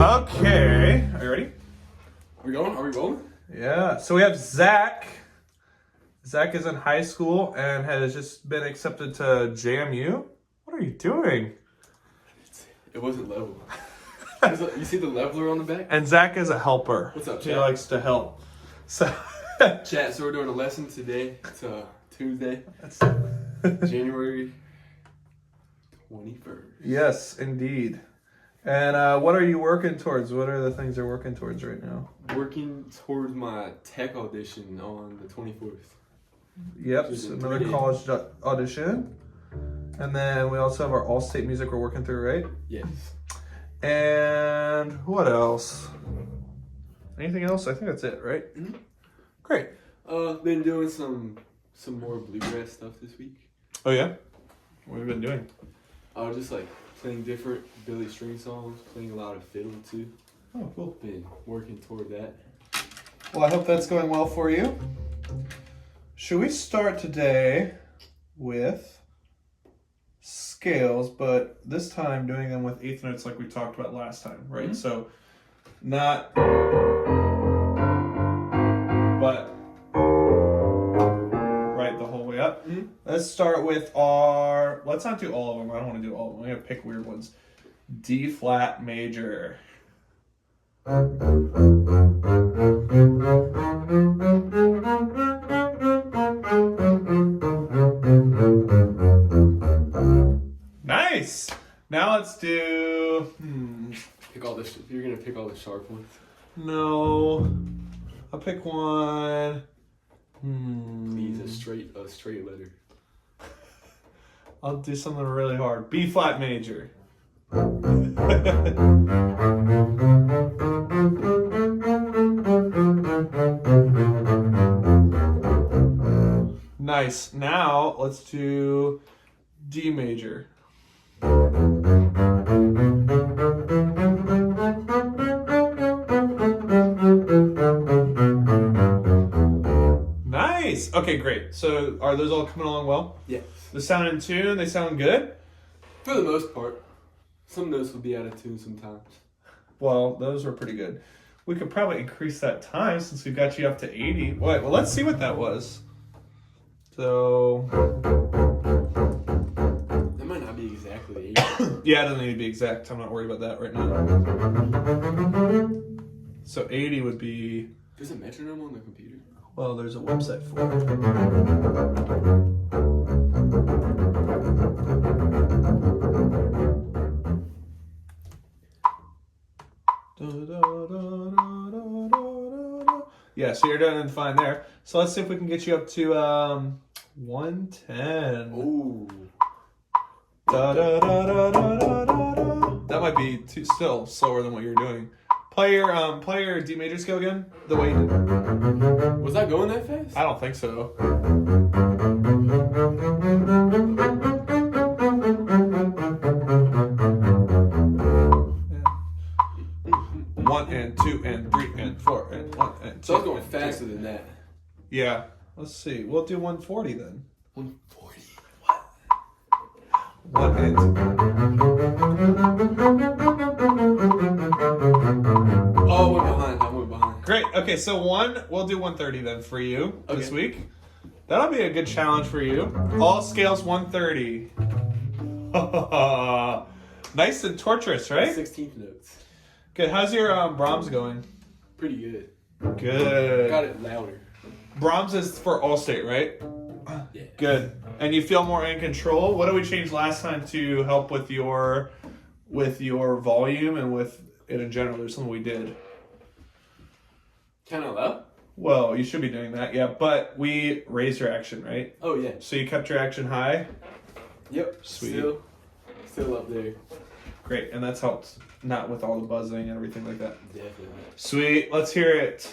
Okay, are you ready? Are we going? Are we rolling? Yeah, so we have Zach. Zach is in high school and has just been accepted to JMU. What are you doing? It wasn't level. You see the leveler on the back? And Zach is a helper. What's up, He Chad? likes to help. So, Chat, so we're doing a lesson today. It's Tuesday, January 21st. yes, indeed. And what are you working towards? What are the things you're working towards right now? Working towards my tech audition on the 24th. Yep, Just so in another 3 days. college audition. And then we also have our all-state music we're working through, right? Yes. And what else? Anything else? I think that's it, right? Mhm. Great. Been doing some more bluegrass stuff this week. Oh yeah? What have you been doing? Just like playing different Billy String songs, playing a lot of fiddle too. Oh, cool. Been working toward that. Well, I hope that's going well for you. Should we start today with scales, but this time doing them with eighth notes like we talked about last time, right? Mhm. So not, but right the whole way up. Mhm. Let's start with let's not do all of them. I don't want to do all of them. We're going to pick weird ones. D flat major. Nice. Now let's do. Pick all the. You're gonna pick all the sharp ones. No. I'll pick one. Needs a straight letter. I'll do something really hard. B flat major. Nice. Now let's do D major. Nice. Okay, great. So are those all coming along well? Yes. They sound in tune? They sound good? For the most part. Some notes will be out of tune sometimes. Well, those were pretty good. We could probably increase that time since we got you up to 80. Wait, well, let's see what that was. So, That might not be exactly 80. yeah, it doesn't need to be exact. I'm not worried about that right now. So 80 would be, There's a metronome on the computer. well, there's a website for it. Yeah, so you're doing fine there. So let's see if we can get you up to 110. Ooh. That might be still slower than what you're doing. Play your D major scale again. The way you did. Was that going that fast? I don't think so. One and two and three and four and one and two. So I was going and faster two. than that. Yeah. Let's see. We'll do 140 then. 140. One and Oh, I went behind. great. Okay, so we'll do 130 then for you this Okay. week. That'll be a good challenge for you. All scales 130. Nice and torturous, right? 16th notes. Good. How's your Brahms going? Pretty good. Good. Got it louder. Brahms is for Allstate, right? Yeah. Good. And you feel more in control. What did we change last time to help with your volume and with it in general? There's something we did. Kind of loud? Well, you should be doing that, yeah. But we raised your action, right? Oh, yeah. So you kept your action high. Yep. Sweet. Still up there. Great, and that's helped. Not with all the buzzing and everything like that. Definitely. Sweet. Let's hear it.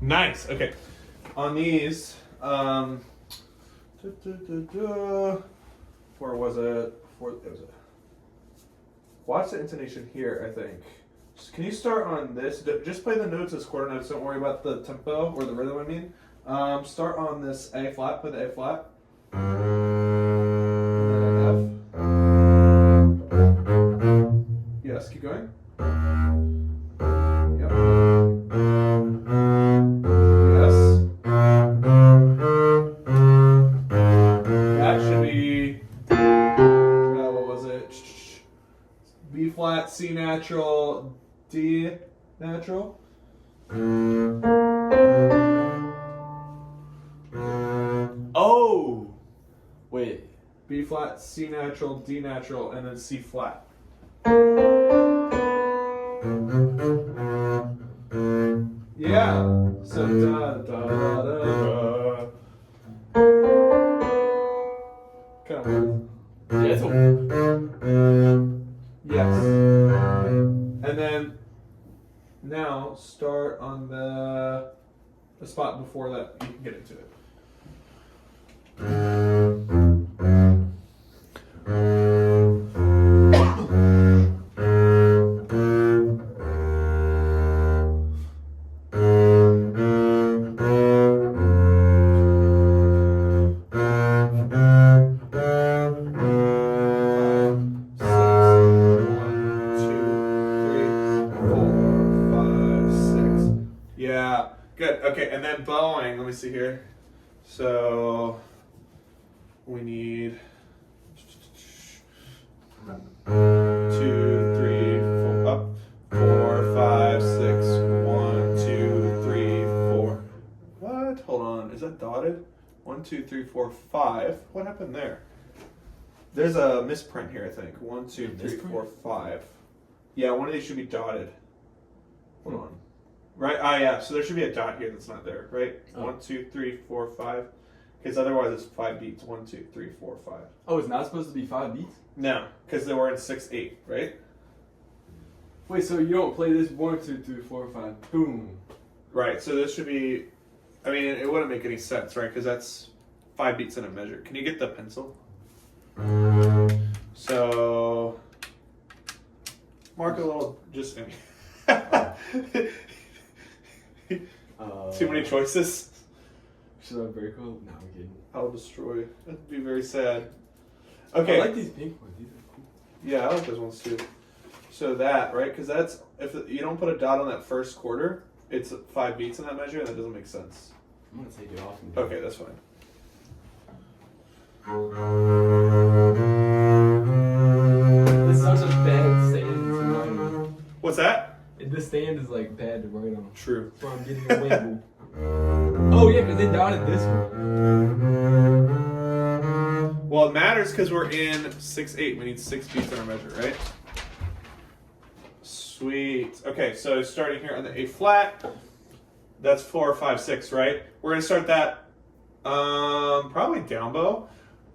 Nice. Okay. On these, where was it? Watch the intonation here, I think. Can you start on this? Just play the notes as quarter notes. Don't worry about the tempo or the rhythm, I mean. Start on this A flat. Play the A flat. And then F. Yes, keep going. Yep. Yes. That should be, what was it? B flat, C natural, D natural. Oh! Wait. B flat, C natural, D natural, and then C flat. Yeah. So da da da da. Kind of weird. Yeah, it's a... Yes. And then now start on the spot before that. You can get into it. Yeah, good. Okay, and then bowing. Let me see here. So we need 2, 3, 4, up, 4, 5, 6, 1, 2, 3, 4. What? Hold on. Is that dotted? 1, 2, 3, 4, 5. What happened there? There's a misprint here, I think. 1, 2, 3, 4, 5. Yeah, one of these should be dotted. Hold on. Right? Ah, yeah. So there should be a dot here that's not there, right? Oh. 1, 2, 3, 4, 5. Because otherwise it's 5 beats. 1, 2, 3, 4, 5. Oh, it's not supposed to be 5 beats? No, because they were in 6, 8, right? Wait, so you don't play this 1, 2, 3, 4, 5, boom. Right. So this should be. I mean, it wouldn't make any sense, right? Because that's 5 beats in a measure. Can you get the pencil? So mark a little. Just. Too many choices. Should I break one? No, I'm kidding. I'll destroy. That'd be very sad. Okay. I like these pink ones. These are cool. Yeah, I like those ones too. So that, right? Because that's, if you don't put a dot on that first quarter, it's 5 beats in that measure, and that doesn't make sense. I'm gonna take it off. And Okay, that's fine. This such a bad stand to write on. What's that? This stand is like bad to write on. True. That's why I'm getting a label. Oh yeah, because they dotted this one. Well, it matters because we're in 6, 8. We need 6 beats in our measure, right? Sweet. Okay, so starting here on the A flat, that's 4, 5, 6, right? We're gonna start that probably down bow.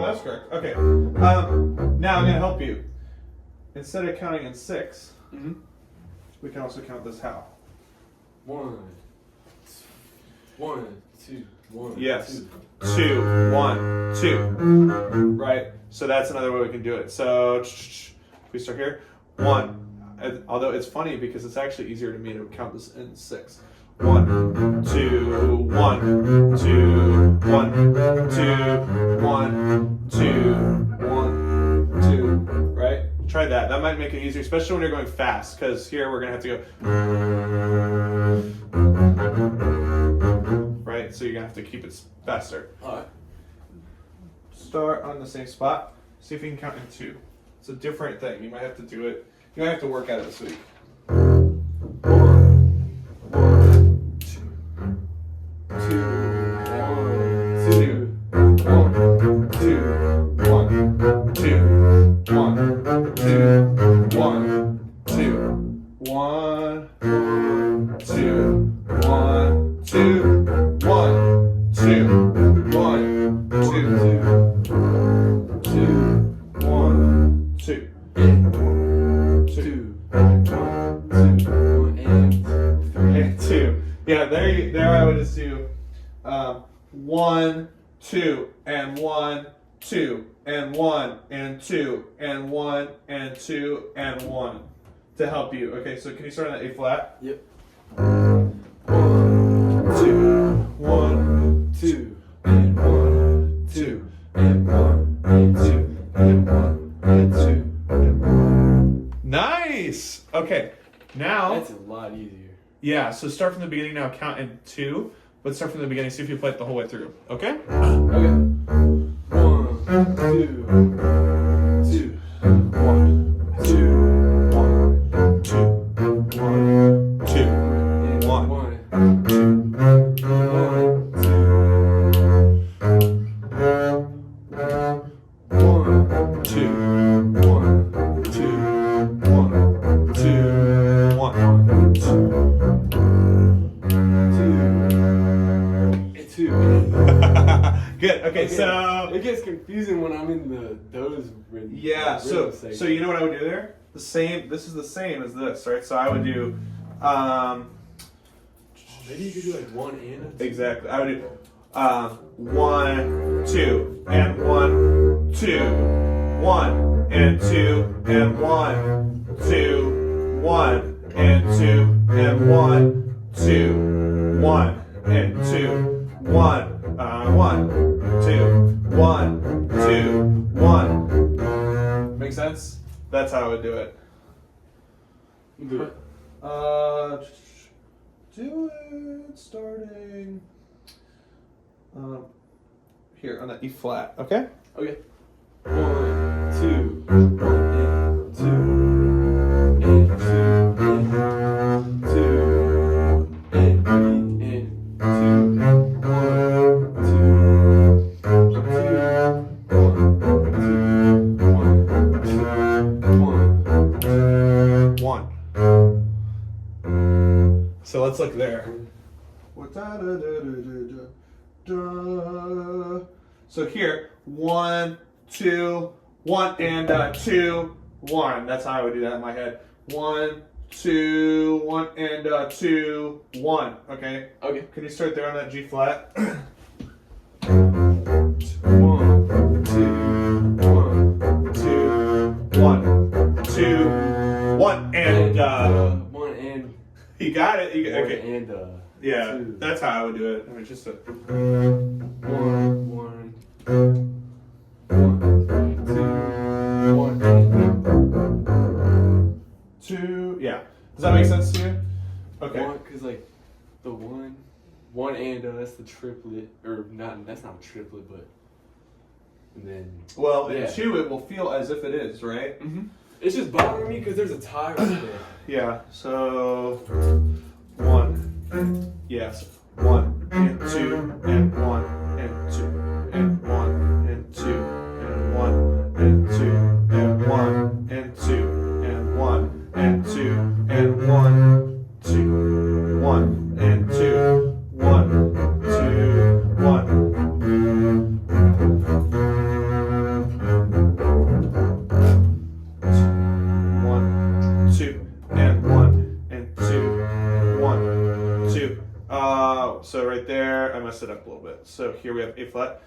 That's correct. Okay. Now I'm gonna help you. Instead of counting in 6, we can also count this how. 1, 2, 1. Yes. 2, 1, 2. Right. So that's another way we can do it. So if we start here, 1. Although it's funny because it's actually easier to me to count this in 6. 1, 2, 1, 2, 1, 2, 1, 2, 1, 2. Right? Try that. That might make it easier, especially when you're going fast, because here we're gonna have to go. Right? So you're gonna have to keep it faster. Alright. Start on the same spot. See if you can count in 2. It's a different thing. You might have to do it. You might have to work at it this week. 2. Yeah, there I would just do 1, 2, and 1, 2, and 1, and 2, and 1, and 2, and 1 to help you. Okay, so can you start on that A flat? Yep. 1, 2, 1, 2, and 1, 2, and 1, and 2, and 1, and 2, and 1. Nice! Okay, now. That's a lot easier. Yeah, so start from the beginning now, count in 2, but start from the beginning, see if you play it the whole way through, okay? Okay. 1, 2, 2, 1, 2, 1, 2, 1, 2, 1, 2. Good. Okay, so it gets confusing when I'm in those rhythms. Yeah. So you know what I would do there? The same. This is the same as this, right? So I would do. Maybe you could do like 1 and a 2. Exactly. I would do 1, 2, and 1, 2, 1, and 2, and 1, 2, 1, and 2, and 1, 2, 1, and 2, 1, 1, 2, 1, 2, 1. Make sense? That's how I would do it. Do it. Do it starting here on the E flat. Okay. Okay. 1, 2, 1, and 2, and 2, and 2, like there. Da, da, da, da, da, da. So here, 1, 2, 1, and 2, 1. That's how I would do that in my head. 1, 2, 1, and 2, 1. Okay. Okay. Can you start there on that G flat? 1, 2, 1, 2, 1, 2, 1, and 1 and you got it. You got, 1 okay. and Yeah, 2. that's how I would do it. I mean, just a 1, 1, 1, 2, 1, 2. Yeah. Does that make sense to you? Okay. Because like the 1 and that's the triplet, or not? That's not a triplet, but and then. Well, in Yeah. 2, it will feel as if it is, right? Mm-hmm. It's just bothering me because there's a tie right there. Yeah. So 1. Yes. 1 and 2 and 1 and 2 and 1 and 2 and 1 and 2 and 1 and 2 and 1 and 2 and 1, 2, 1 and 2, 1, 2, 1. 1, 2 and 1 and 2, 1, 2. So right there, I messed it up a little bit. So here we have A flat,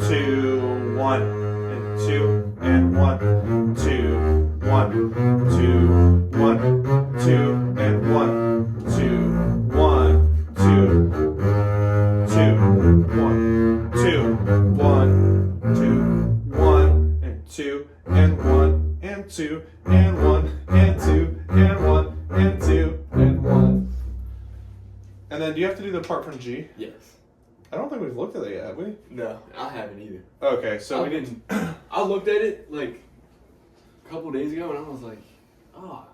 2, 1 and 2 and 1, 2, 1, 2, 1, 2 and 1, 2, 1, 2, 2, 1, 2, 1, 2, 1 and 2 and 1 and 2 and 1 and 2 and 1 and 2 and 1. And then do you have to do the part from G? Yes. I don't think we've looked at that yet, have we? No, I haven't either. Okay, so we didn't. I looked at it like a couple days ago, and I was like, oh.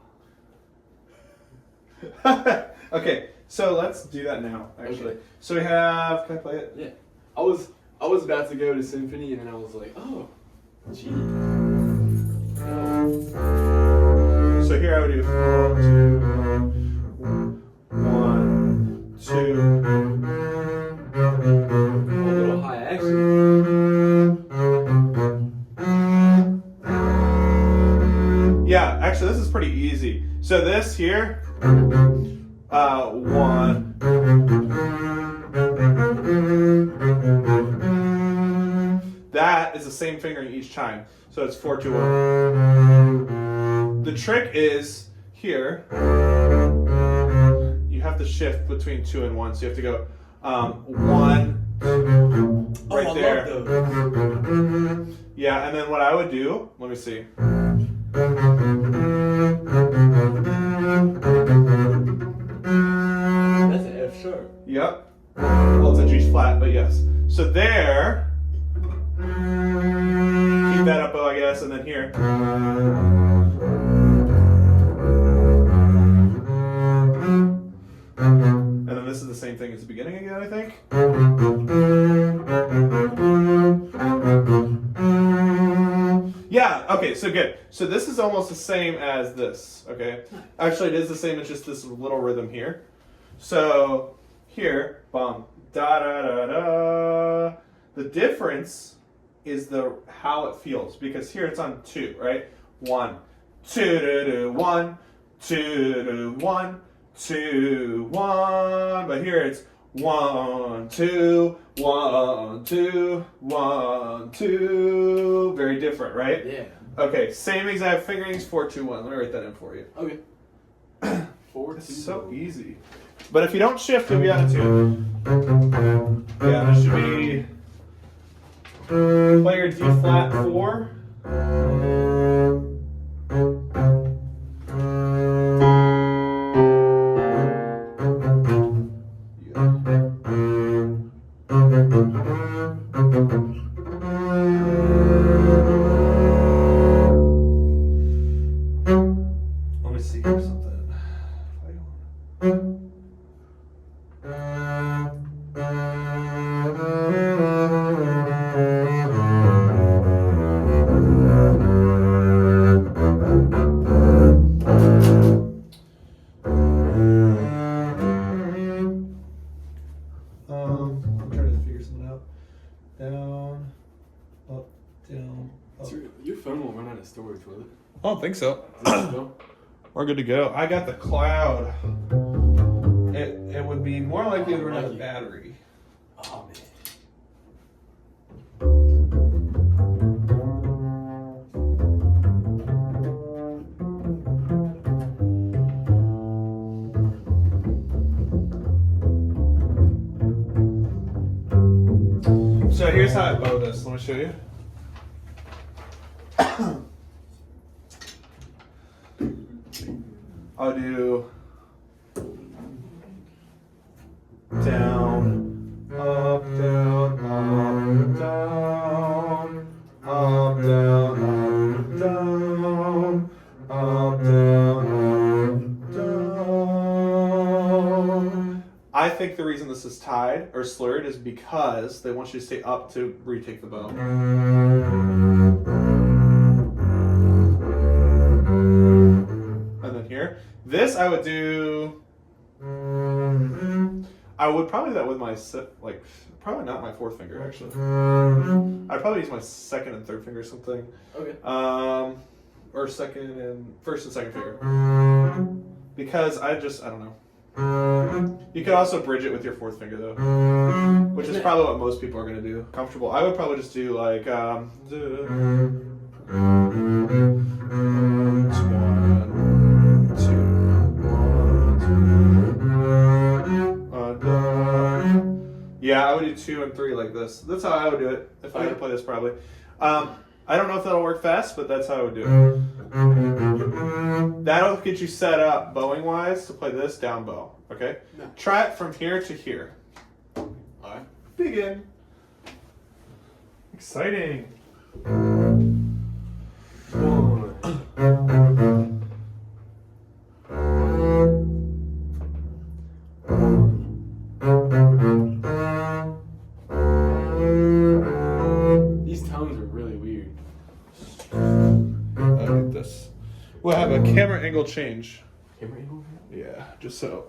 Okay, so let's do that now, actually. Okay. So we have, can I play it? Yeah. I was about to go to symphony, and then I was like, oh, G. So here I would do 4, 2, 1, 2. A little high action. Yeah, actually, this is pretty easy. So this here, 1. That is the same fingering each time. So it's 4, 2, 1. The trick is here, you have to shift between 2 and 1. So you have to go 1 right there. I love those. Yeah, and then what I would do, let me see. That's an F sharp. Yep. Well, it's a G flat, but yes. So there, keep that up, I guess, and then here. And then this is the same thing as the beginning again, I think. Yeah, okay, so good. So this is almost the same as this, okay? Actually, it is the same, it's just this little rhythm here. So here, bum, da da da da. The difference is how it feels, because here it's on 2, right? 1, 2 do do 1, 2 do 1, 2 1. But here it's 1 2 1 2 1 2. Very different, right? Yeah. Okay, same exact fingerings, 4 2 1. Let me write that in for you. Okay. 4 2. It's so easy. But if you don't shift, you'll be out of tune. Yeah, this should be play your D flat 4. Let me see here something. storage, will it? I don't think so. No? We're good to go. I got the cloud. It would be more likely to run out of battery. Oh, man. So here's how I bow this. Let me show you. I'll do down, up, down, up, down, up, down, up, down, up, down, up, down. I think the reason this is tied or slurred is because they want you to stay up to retake the bow. And then here. This I would do. I would probably do that with my probably not my fourth finger actually. I'd probably use my second and third finger or something. Okay. Or first and second finger. Because I don't know. You could also bridge it with your fourth finger though, which is probably what most people are gonna do. Comfortable. I would probably just do like yeah, I would do 2 and 3 like this. That's how I would do it if I had to play this probably. I don't know if that'll work fast, but that's how I would do it. That'll get you set up bowing wise to play this down bow. Okay? No. Try it from here to here. Alright. Begin. Exciting. These tones are really weird. I like this. We'll have a camera angle change. Camera angle? Yeah, just so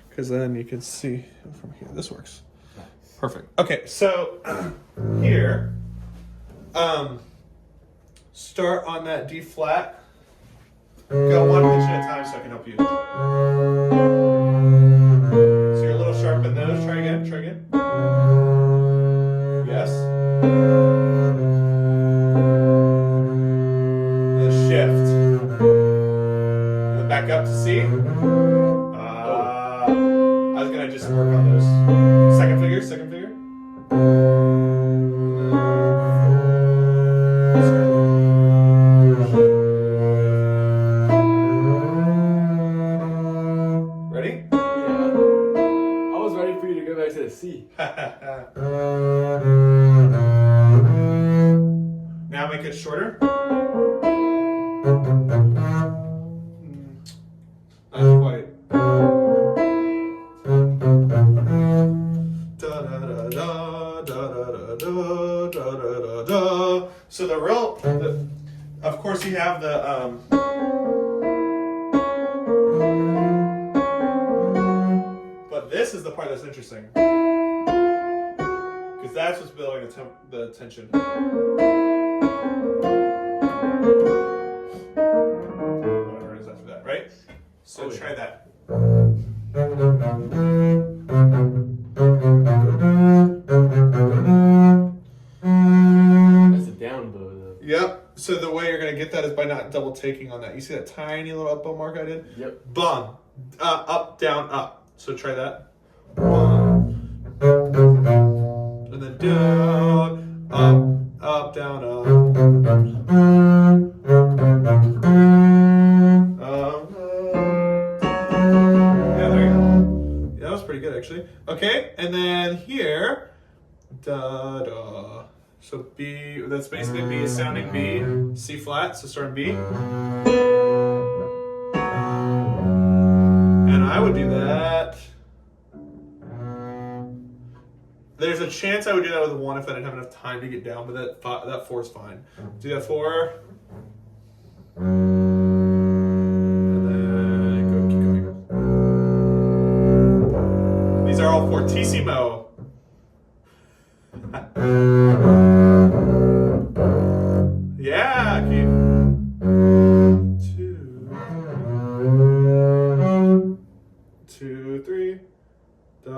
because then you can see from here. This works. Perfect. Okay, so here, start on that D flat. Go one pitch at a time so I can help you. So you're a little sharp in those. Try again. Try again. Yes. The shift. And then back up to C. I was gonna just work on those. Second figure. Ready? Yeah. I was ready for you to go back to the C. Now make it shorter. Not quite. So of course you have the but this is the part that's interesting because that's what's building the tension. Whatever it is after that, right? So try that. That's a down bow though. Yep. So the way you're gonna get that is by not double taking on that. You see that tiny little up bow mark I did? Yep. Bum. Up, down, up. So try that. 1. And then down, up, down, up. Yeah, there you go. Yeah, that was pretty good actually. Okay, and then here, da da. So B, that's basically B is sounding B, C flat, so start in B. And I would do that. There's a chance I would do that with 1 if I didn't have enough time to get down, but that 4 is fine. Do that 4. And then keep going. These are all fortissimo. Yeah, keep.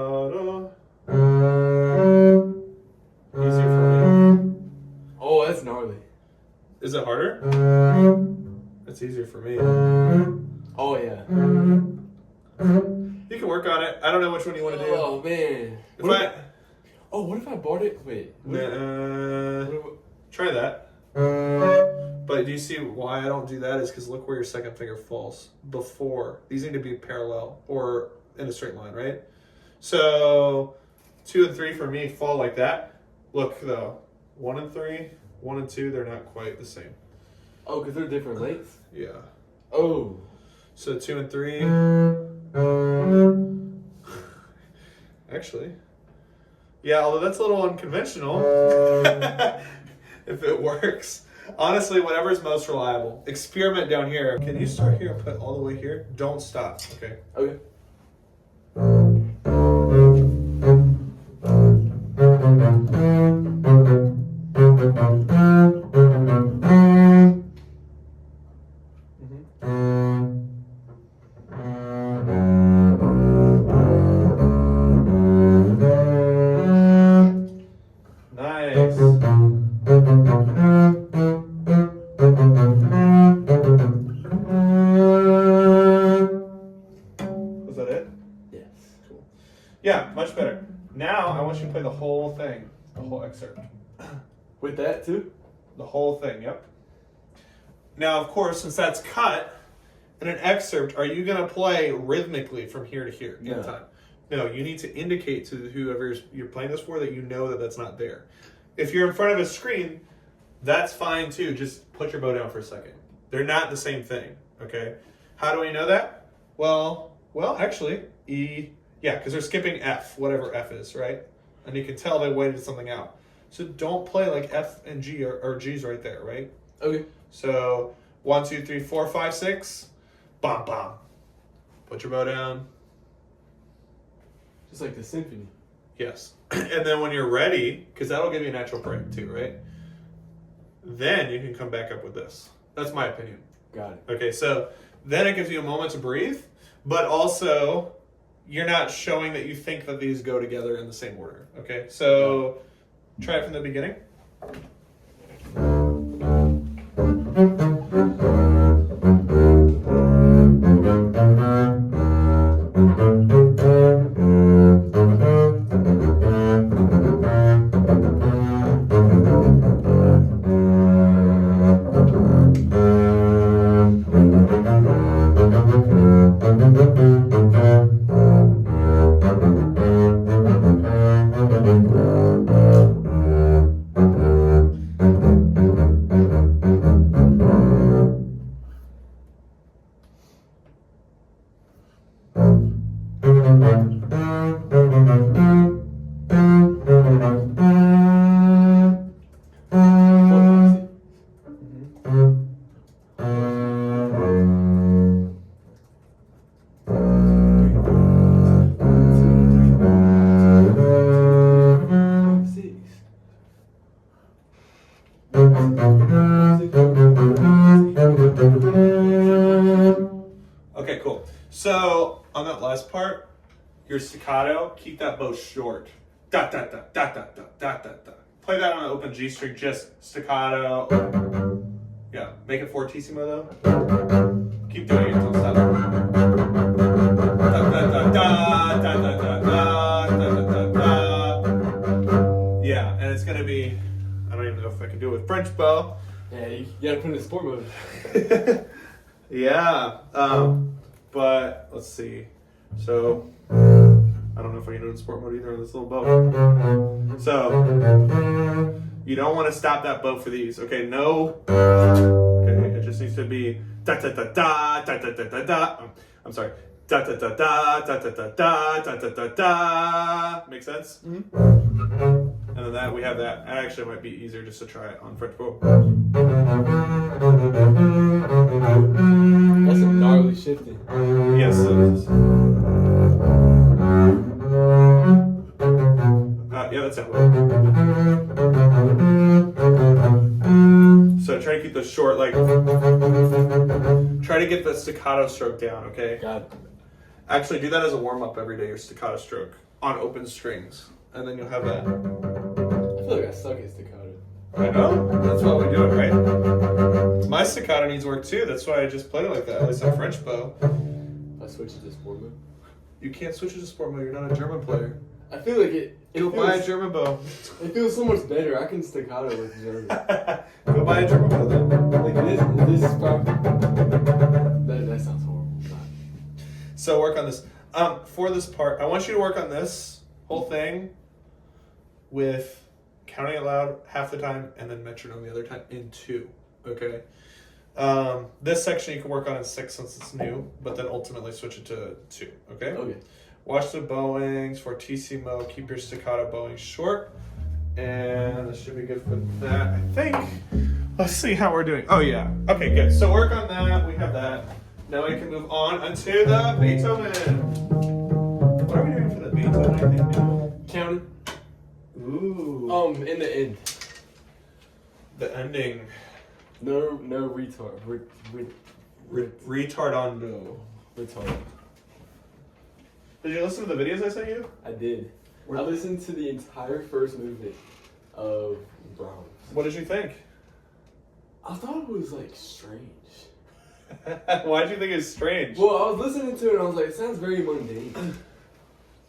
staccato. Easier for me. Oh, that's gnarly. Is it harder? It's easier for me. Oh, yeah. You can work on it. I don't know which one you want to do. Oh, man. What if I bought it? Wait. Try that. But do you see why I don't do that? Is because look where your second finger falls. Before. These need to be parallel or in a straight line, right? So 2 and 3 for me fall like that. Look though. 1 and 3, 1 and 2, they're not quite the same. Oh, because they're different lengths? Yeah. Oh. So 2 and 3. Actually. Yeah, although that's a little unconventional. If it works. Honestly, whatever's most reliable. Experiment down here. Can you start here and put all the way here? Don't stop, okay? Okay. Nice. Was that it? Yes. Cool. Yeah, much better. Now I want you to play the whole thing, the whole excerpt. With that, too? The whole thing, yep. Now, of course, since that's cut in an excerpt, are you going to play rhythmically from here to here in No. time? No, you need to indicate to whoever you're playing this for that you know that that's not there. If you're in front of a screen, that's fine too. Just put your bow down for a second. They're not the same thing, okay? How do we know that? Well, actually, yeah, because they're skipping F, whatever F is, right? And you can tell they waited something out. So don't play like F and G or G's right there, right? Okay. So 1, 2, 3, 4, 5, 6, bam, bam. Put your bow down. Just like the symphony. Yes. And then when you're ready, because that'll give you a natural break too, right? Then you can come back up with this. That's my opinion. Got it. Okay, so then it gives you a moment to breathe, but also you're not showing that you think that these go together in the same order. Okay, so try it from the beginning. Okay, cool. So on that last part, your staccato, keep that bow short. Da da da da da da da da da. Play that on an open G string, just staccato. Yeah, make it fortissimo though. Keep doing it until stop. Da da da da da da da da da da da. Yeah, and it's gonna be. I don't even know if I can do it with French bow. Yeah, you gotta put it in sport mode. Yeah, but let's see. So I don't know if I can do it in sport mode either on this little bow. So you don't want to stop that bow for these. Okay, no. Okay, it just needs to be da da da da da da da da da. I'm sorry. Da da da da da da da da da da da da. Make sense? And then that we have that. That actually might be easier just to try it on French bow. That's some gnarly shifting. Yes. Yeah, that's it. So try to keep those short, like, try to get the staccato stroke down, okay? Got it. Actually, do that as a warm-up every day, your staccato stroke. on open strings, and then you'll have that. I feel like I suck at staccato. I know. That's why we do it, right? My staccato needs work too. That's why I just played it like that. At least on French bow. If I switch it to sport mode. You can't switch it to sport mode. You're not a German player. I feel like it Go buy a German bow. It feels so much better. I can staccato with German. Go buy a German bow then. Like this is probably that sounds horrible. So work on this. For this part, I want you to work on this whole thing with counting it loud half the time and then metronome the other time in 2. Okay. This section you can work on in 6 since it's new, but then ultimately switch it to 2. Okay. Okay. Watch the bowings fortissimo. Keep your staccato bowing short, and this should be good for that. I think. Let's see how we're doing. Oh yeah. Okay, good. So work on that. We have that. Now we can move on onto the Beethoven. What are we doing for the Beethoven? Anything new? Counting. Ooh. In the end. The ending. No retard. Retardando. Retard. Did you listen to the videos I sent you? I did. I listened to the entire first movement of Brahms. What did you think? I thought it was like strange. Why did you think it was strange? Well, I was listening to it and I was like, it sounds very mundane.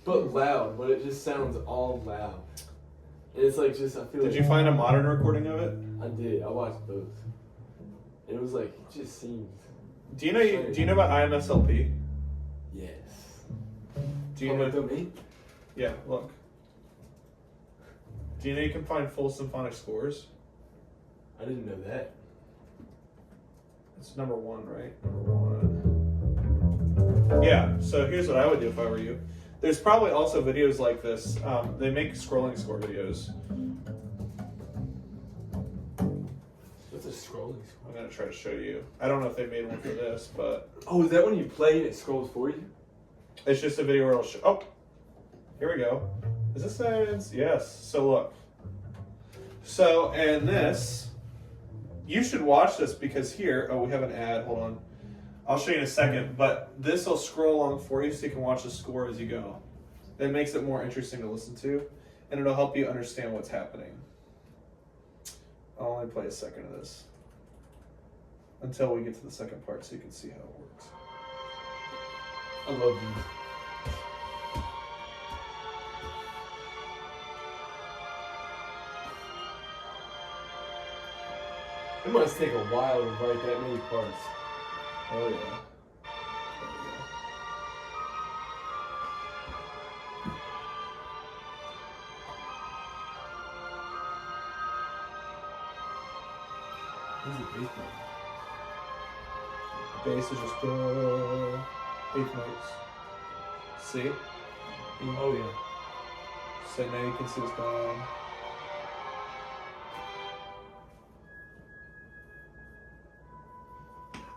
But loud, but it just sounds all loud. And it's like just, I feel like... Did you find a modern recording of it? I did. I watched both. And it was like, it just seemed... Do you know about IMSLP? Yes. Do you know? Domain? Yeah, look. Do you know you can find full symphonic scores? I didn't know that. It's number 1, right? Number 1. Yeah, so here's what I would do if I were you. There's probably also videos like this. They make scrolling score videos. What's a scrolling score? I'm going to try to show you. I don't know if they made one for this, but... Oh, is that when you play and it scrolls for you? It's just a video where it'll show... Oh! Here we go. Is this science? Yes. So look. So, and this... You should watch this because here... Oh, we have an ad. Hold on. I'll show you in a second, but this will scroll along for you so you can watch the score as you go. It makes it more interesting to listen to, and it'll help you understand what's happening. I'll only play a second of this until we get to the second part so you can see how it works. I love these. It must take a while to write that many parts. Oh yeah. Where's the bass note? Bass is just 8th notes. See? Oh yeah. So now you can see what's going on.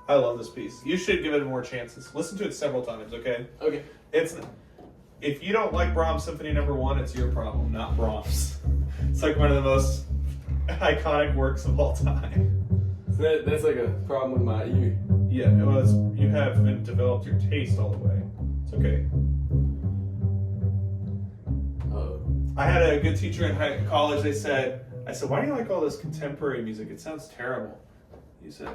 I love this piece. You should give it more chances. Listen to it several times, okay? Okay. If you don't like Brahms Symphony No. 1, it's your problem, not Brahms. It's like one of the most iconic works of all time. So that's like a problem with my ear. Yeah, you haven't developed your taste all the way. It's okay. I had a good teacher in college. I said, why do you like all this contemporary music? It sounds terrible. He said,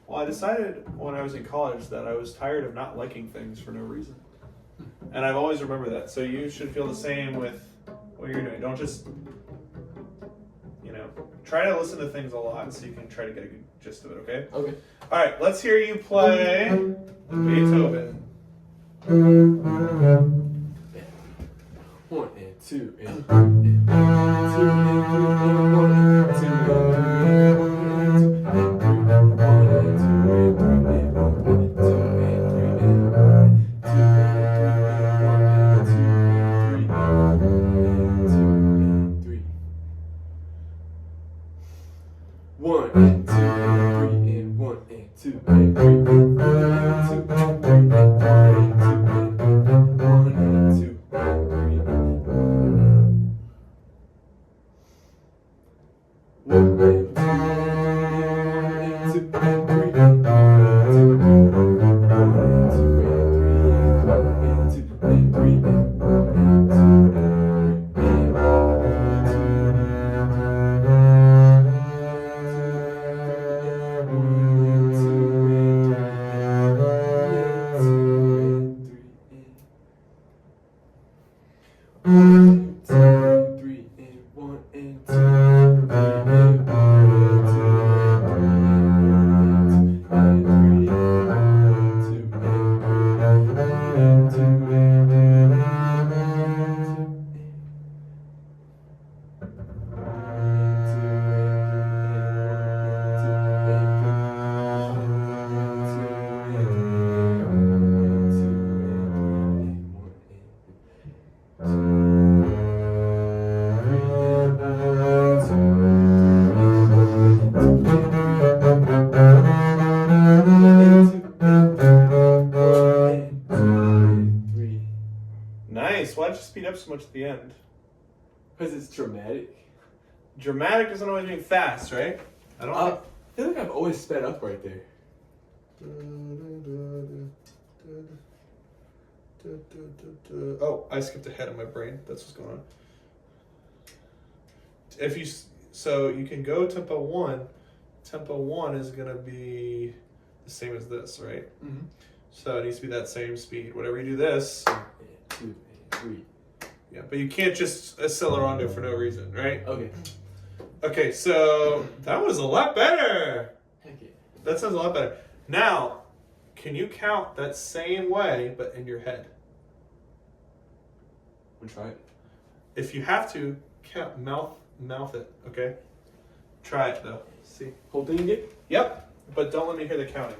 well, I decided when I was in college that I was tired of not liking things for no reason. And I've always remembered that. So you should feel the same with what you're doing. Don't just, try to listen to things a lot so you can try to get a good gist of it, okay? Okay. All right, let's hear you play Beethoven. 1 and 2 and 3 and 2 and 3 and 1 and 2 and 1 and 2 and 3 and 1 and 2 and 3 and 2 and 1 and 2 and 3. so much at the end? Because it's dramatic. Dramatic doesn't always mean fast, right? I don't I feel like I've always sped up right there. Oh, I skipped ahead in my brain. That's what's going on. So you can go tempo 1. Tempo 1 is gonna be the same as this, right? Mm-hmm. So it needs to be that same speed. Whenever you do this, 2 and 3. yeah, but you can't just accelerando for no reason, right? Okay. Okay, so that was a lot better. Heck yeah. That sounds a lot better. Now, can you count that same way, but in your head? We'll try it. If you have to, count, mouth it, okay? Try it though. See. Whole thing again? Yep, but don't let me hear the counting.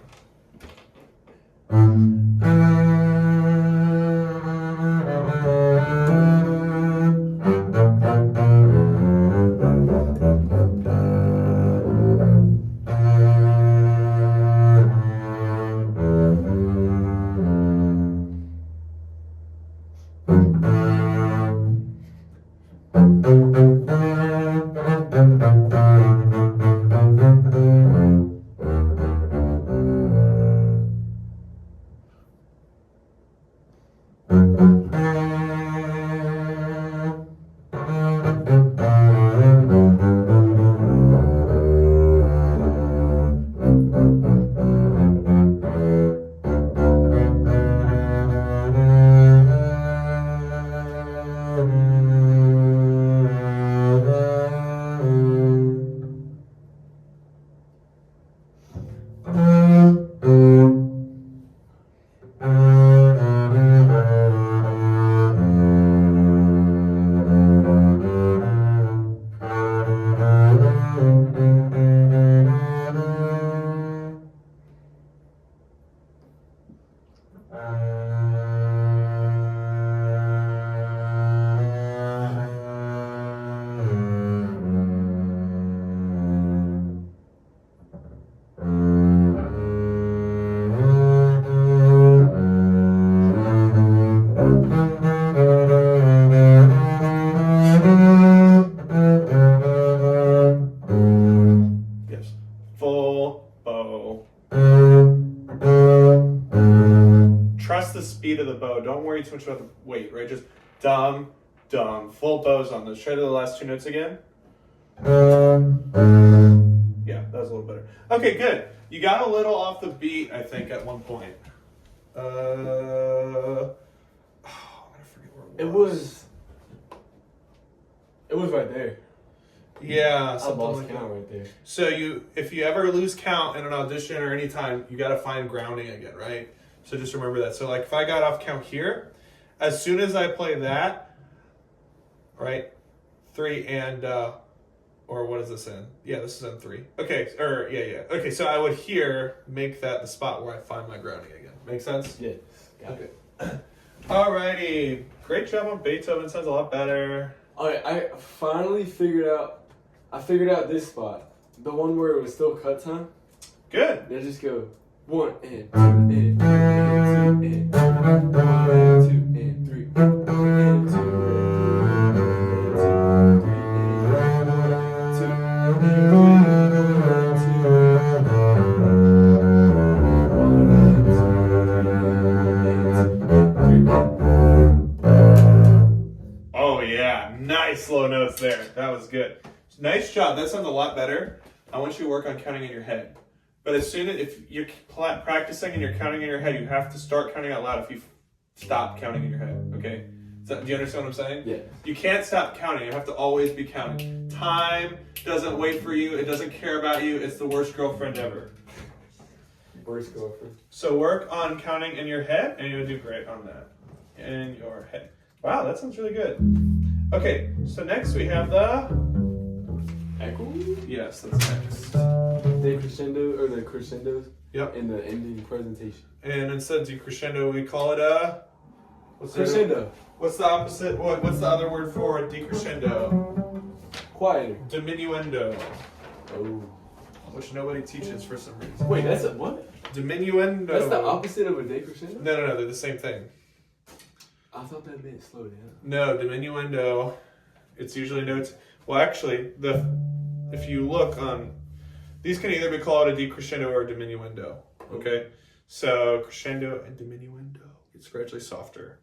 Speed of the bow. Don't worry too much about the weight, right? Just dum, dum. Full bows on this. Try the last 2 notes again. Yeah, that was a little better. Okay, good. You got a little off the beat, I think, at one point. I'm gonna forget where it was. It was right there. Yeah, I something lost like count that. right there. So if you ever lose count in an audition or any time, you got to find grounding again, right? So just remember that. So like if I got off count here, as soon as I play that, right, 3 and or what is this in? Yeah, this is in 3. Okay, yeah. Okay, so I would here make that the spot where I find my grounding again. Make sense? Yes. Got it. Alrighty, great job on Beethoven. Sounds a lot better. Alright, I finally figured out this spot. The one where it was still cut time. Good. They just go 1 and 2 and 3 and 2 and 1 and 2 and 3 and 2 and 2 Oh yeah, nice low notes there. That was good. Nice job. That sounds a lot better. I want you to work on counting in your head. But as soon as if you're practicing and you're counting in your head, you have to start counting out loud if you stop counting in your head. Okay? Do you understand what I'm saying? Yeah. You can't stop counting. You have to always be counting. Time doesn't wait for you. It doesn't care about you. It's the worst girlfriend ever. Worst girlfriend. So work on counting in your head, and you'll do great on that. In your head. Wow, that sounds really good. Okay, so next we have the Eccles? Yes, that's next. The crescendo or the crescendos. Yep. In the ending presentation. And instead of decrescendo, we call it a crescendo. What's the opposite? What's the other word for decrescendo? Quieter. Diminuendo. Oh. Which nobody teaches for some reason. Wait, that's a what? Diminuendo. That's the opposite of a decrescendo? No, they're the same thing. I thought that meant slow down. No, diminuendo. It's usually notes. Well, actually, if you look on, these can either be called a decrescendo or a diminuendo. Okay, so crescendo and diminuendo. It's gradually softer.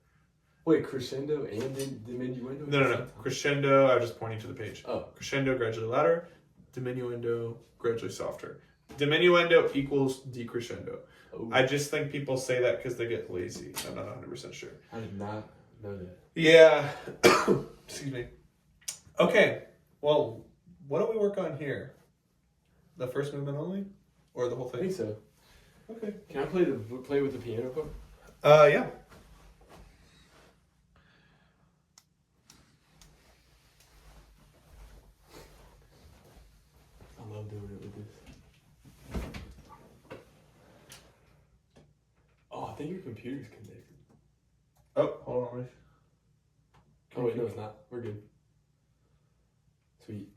Wait, crescendo and diminuendo? No. Crescendo. I'm just pointing to the page. Oh. Crescendo gradually louder. Diminuendo gradually softer. Diminuendo equals decrescendo. Oh. I just think people say that because they get lazy. I'm not 100% sure. I did not know that. Yeah. Excuse me. Okay. Well, what do we work on here? The first movement only, or the whole I thing? think so. Okay. Can I play with the piano part? Yeah. I love doing it with this. Oh, I think your computer's connected. Oh, hold on. Oh wait, no, it's not. We're good. Sweet.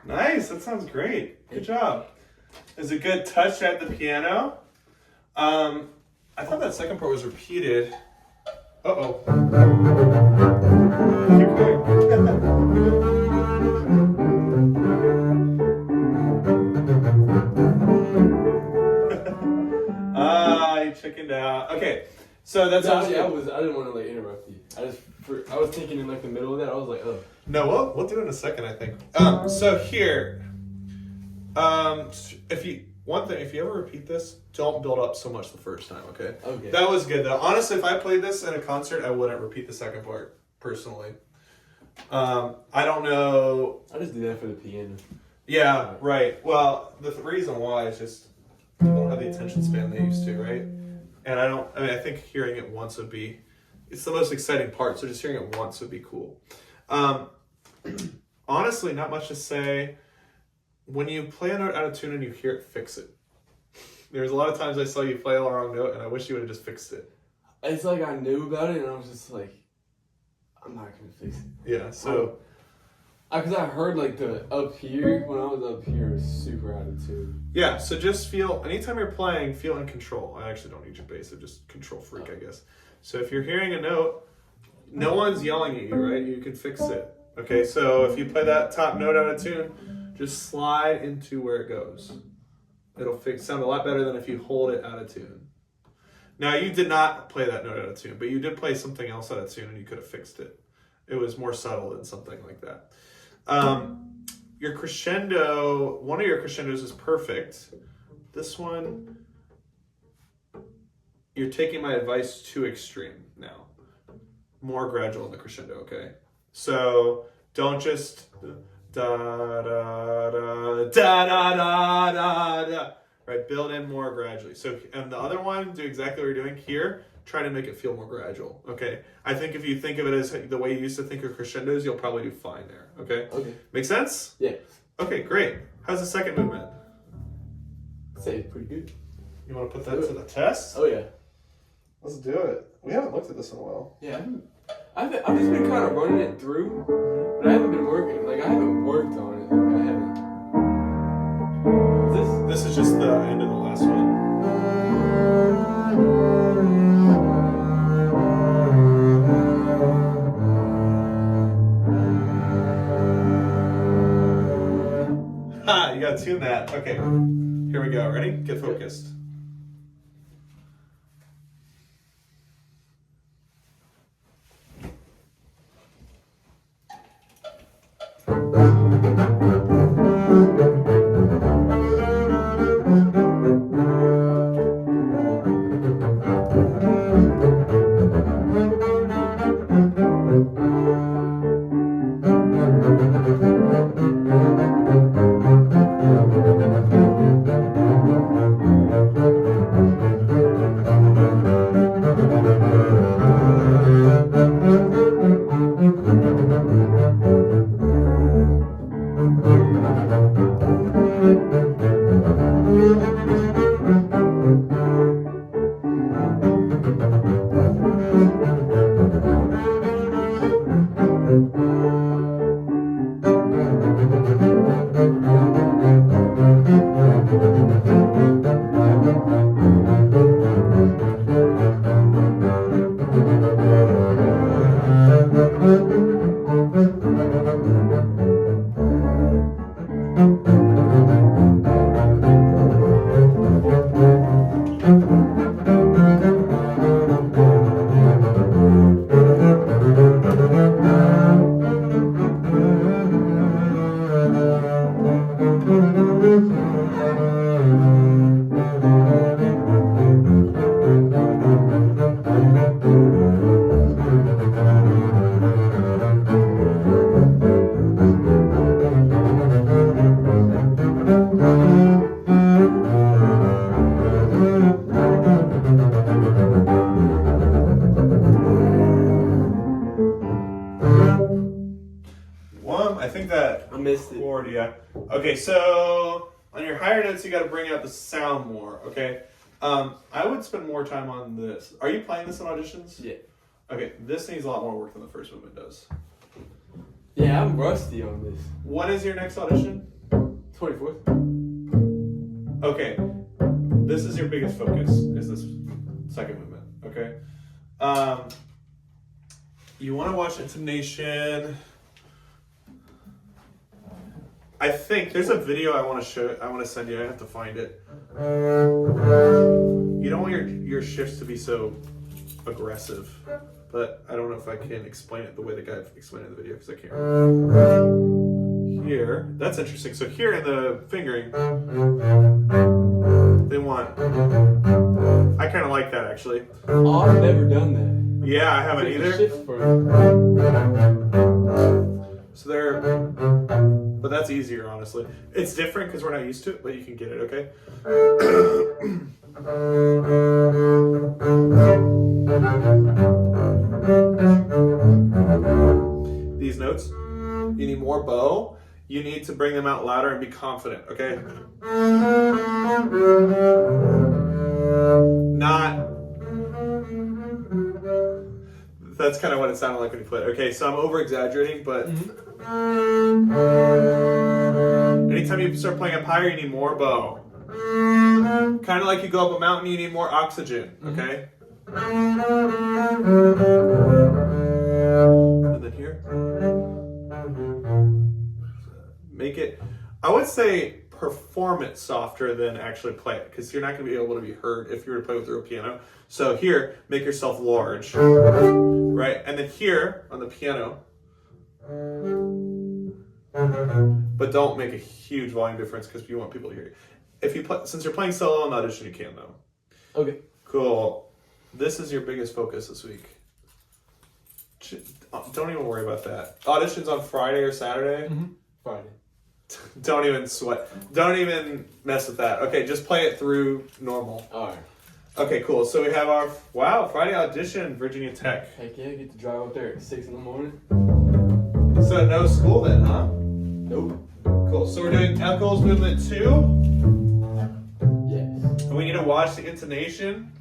Nice. That sounds great. Good job. There's a good touch at the piano. I thought that second part was repeated. Uh-oh. Keep going. You chickened out. Okay, so that's I didn't want to like interrupt you. I was thinking in like the middle of that. I was like, oh. No, we'll do it in a second, I think. So here, if one thing, if you ever repeat this, don't build up so much the first time, okay? Okay. That was good, though. Honestly, if I played this in a concert, I wouldn't repeat the second part, personally. I don't know. I just do that for the piano. Yeah, right. Well, the reason why is just people don't have the attention span they used to, right? And I think hearing it once would be, it's the most exciting part, so just hearing it once would be cool. Honestly, not much to say. When you play a note out of tune and you hear it, fix it. There's a lot of times I saw you play a wrong note, and I wish you would have just fixed it. It's like I knew about it, and I was just like, I'm not going to fix it. Yeah, so... Because I heard like the up here, when I was up here, it was super out of tune. Yeah, so just feel, anytime you're playing, feel in control. I actually don't need your bass, I'm just control freak, I guess. So if you're hearing a note, no one's yelling at you, right? You can fix it. Okay, so if you play that top note out of tune, just slide into where it goes. It'll sound a lot better than if you hold it out of tune. Now, you did not play that note out of tune, but you did play something else out of tune and you could have fixed it. It was more subtle than something like that. Your crescendo, one of your crescendos is perfect. This one, you're taking my advice too extreme now. More gradual in the crescendo, okay? So don't just da da da da da da da da. Right, build in more gradually. So, and the other one, do exactly what you're doing here. Try to make it feel more gradual. Okay, I think if you think of it as the way you used to think of crescendos, you'll probably do fine there. Okay. Okay. Make sense? Yeah. Okay, great. How's the second movement? I'd say it's pretty good. You want to put that to the test? Oh, yeah. Let's do it. We haven't looked at this in a while. Yeah. I've just been kind of running it through, but I haven't been working. Like, I haven't worked on it. Like, I haven't. This is just the end of the last one. Ha! You gotta tune that. Okay. Here we go. Ready? Get focused. I think that I missed it. chord, yeah. Okay, so on your higher notes, you got to bring out the sound more. Okay, I would spend more time on this. Are you playing this in auditions? Yeah. Okay, this needs a lot more work than the first movement does. Yeah, I'm rusty on this. When is your next audition? 24th. Okay, this is your biggest focus, is this second movement, okay? You want to watch intonation. I think there's a video I want to send you. I have to find it. You don't want your shifts to be so aggressive, but I don't know if I can explain it the way the guy explained it in the video because I can't remember. Here, that's interesting. So here in the fingering, they want. I kind of like that actually. Oh, I've never done that. Yeah, I haven't It's a either. shift for So they're, but that's easier, honestly. It's different because we're not used to it, but you can get it, okay? These notes, you need more bow. You need to bring them out louder and be confident, okay? Not. That's kind of what it sounded like when you played. Okay, so I'm over exaggerating, but anytime you start playing up higher, you need more bow. Kind of like you go up a mountain, you need more oxygen, okay? And then here. Make it, I would say perform it softer than actually play it, because you're not going to be able to be heard if you were to play with a real piano. So here, make yourself large, right? And then here on the piano, but don't make a huge volume difference because you want people to hear you. If you play, since you're playing solo on Audition, you can though. Okay. Cool. This is your biggest focus this week. Don't even worry about that. Audition's on Friday or Saturday. Friday. Don't even sweat. Don't even mess with that. Okay, just play it through normal. Alright. Okay, cool. So we have our, Friday audition, Virginia Tech. Heck yeah, get to drive up there at 6 in the morning. So no school then, huh? Nope. Cool. So we're doing Eccles movement 2. Yes. And we need to watch the intonation